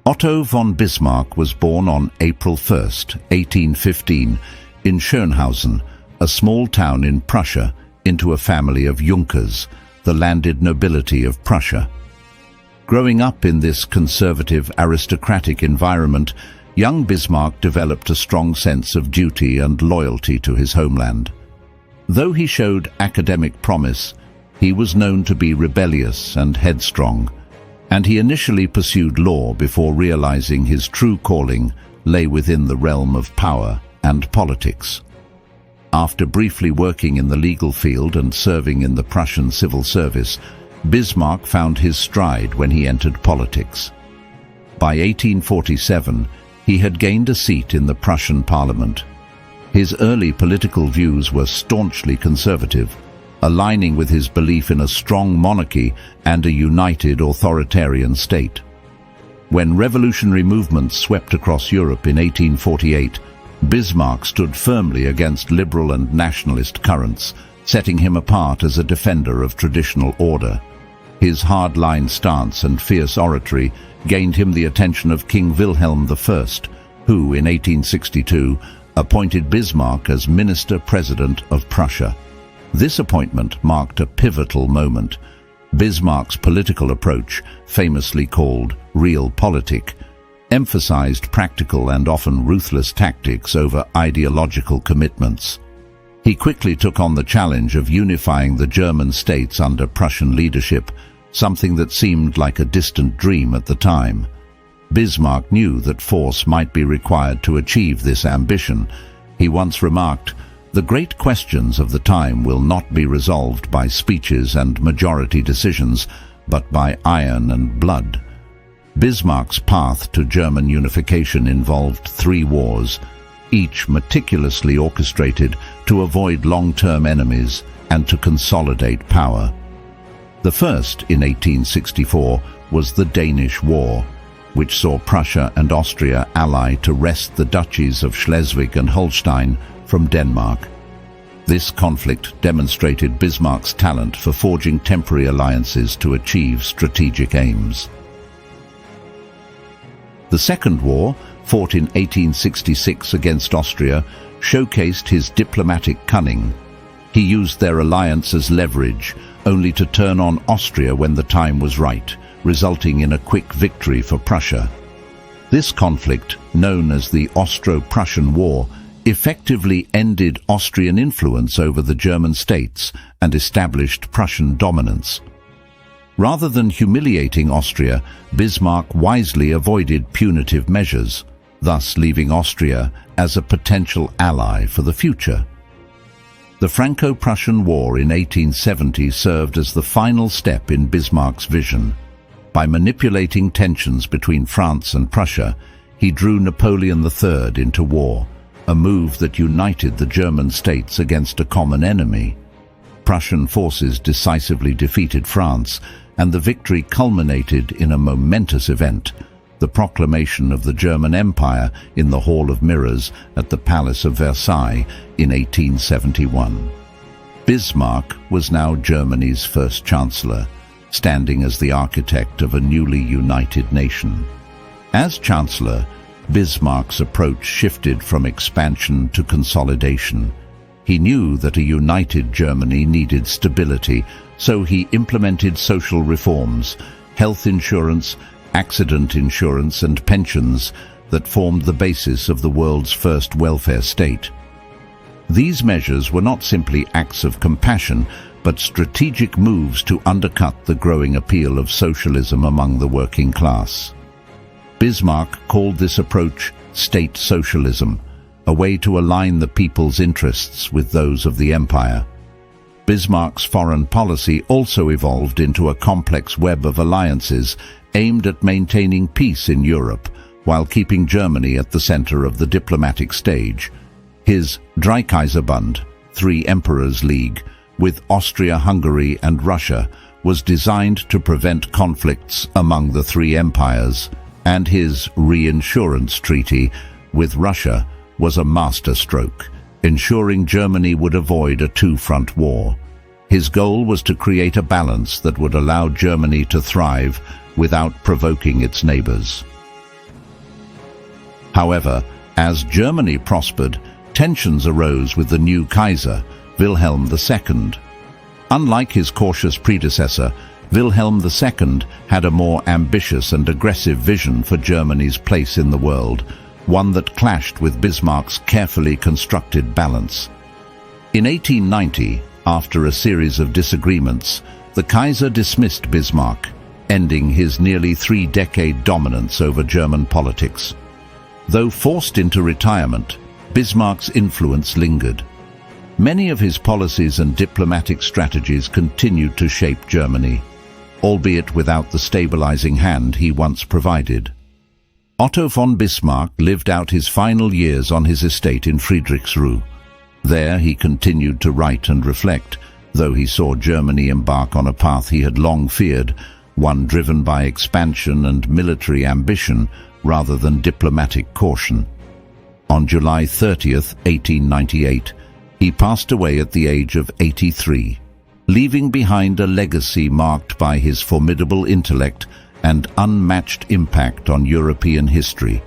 Otto von Bismarck was born on April 1st, 1815, in Schönhausen, a small town in Prussia, into a family of Junkers, the landed nobility of Prussia. Growing up in this conservative, aristocratic environment, young Bismarck developed a strong sense of duty and loyalty to his homeland. Though he showed academic promise, he was known to be rebellious and headstrong, and he initially pursued law before realizing his true calling lay within the realm of power and politics. After briefly working in the legal field and serving in the Prussian civil service, Bismarck found his stride when he entered politics. By 1847, he had gained a seat in the Prussian parliament. His early political views were staunchly conservative, aligning with his belief in a strong monarchy and a united authoritarian state. When revolutionary movements swept across Europe in 1848, Bismarck stood firmly against liberal and nationalist currents, setting him apart as a defender of traditional order. His hard-line stance and fierce oratory gained him the attention of King Wilhelm I, who, in 1862, appointed Bismarck as Minister-President of Prussia. This appointment marked a pivotal moment. Bismarck's political approach, famously called realpolitik, emphasized practical and often ruthless tactics over ideological commitments. He quickly took on the challenge of unifying the German states under Prussian leadership, something that seemed like a distant dream at the time. Bismarck knew that force might be required to achieve this ambition. He once remarked, "The great questions of the time will not be resolved by speeches and majority decisions, but by iron and blood." Bismarck's path to German unification involved 3 wars, each meticulously orchestrated to avoid long-term enemies and to consolidate power. The first, in 1864, was the Danish War, which saw Prussia and Austria ally to wrest the duchies of Schleswig and Holstein from Denmark. This conflict demonstrated Bismarck's talent for forging temporary alliances to achieve strategic aims. The Second War, fought in 1866 against Austria, showcased his diplomatic cunning. He used their alliance as leverage, only to turn on Austria when the time was right, resulting in a quick victory for Prussia. This conflict, known as the Austro-Prussian War, effectively ended Austrian influence over the German states and established Prussian dominance. Rather than humiliating Austria, Bismarck wisely avoided punitive measures, thus leaving Austria as a potential ally for the future. The Franco-Prussian War in 1870 served as the final step in Bismarck's vision. By manipulating tensions between France and Prussia, he drew Napoleon III into war, a move that united the German states against a common enemy. Prussian forces decisively defeated France, and the victory culminated in a momentous event, the proclamation of the German Empire in the Hall of Mirrors at the Palace of Versailles in 1871. Bismarck was now Germany's first Chancellor, standing as the architect of a newly united nation. As Chancellor, Bismarck's approach shifted from expansion to consolidation. He knew that a united Germany needed stability, so he implemented social reforms, health insurance, accident insurance and pensions that formed the basis of the world's first welfare state. These measures were not simply acts of compassion, but strategic moves to undercut the growing appeal of socialism among the working class. Bismarck called this approach state socialism, a way to align the people's interests with those of the empire. Bismarck's foreign policy also evolved into a complex web of alliances aimed at maintaining peace in Europe while keeping Germany at the center of the diplomatic stage. His Dreikaiserbund, Three Emperors League, with Austria, Hungary and Russia, was designed to prevent conflicts among the three empires, and his reinsurance treaty with Russia was a masterstroke, ensuring Germany would avoid a two-front war. His goal was to create a balance that would allow Germany to thrive without provoking its neighbors. However, as Germany prospered, tensions arose with the new Kaiser, Wilhelm II. Unlike his cautious predecessor, Wilhelm II had a more ambitious and aggressive vision for Germany's place in the world, one that clashed with Bismarck's carefully constructed balance. In 1890, after a series of disagreements, the Kaiser dismissed Bismarck, ending his nearly three-decade dominance over German politics. Though forced into retirement, Bismarck's influence lingered. Many of his policies and diplomatic strategies continued to shape Germany, albeit without the stabilizing hand he once provided. Otto von Bismarck lived out his final years on his estate in Friedrichsruh. There he continued to write and reflect, though he saw Germany embark on a path he had long feared, one driven by expansion and military ambition rather than diplomatic caution. On July 30th, 1898, he passed away at the age of 83, leaving behind a legacy marked by his formidable intellect and unmatched impact on European history.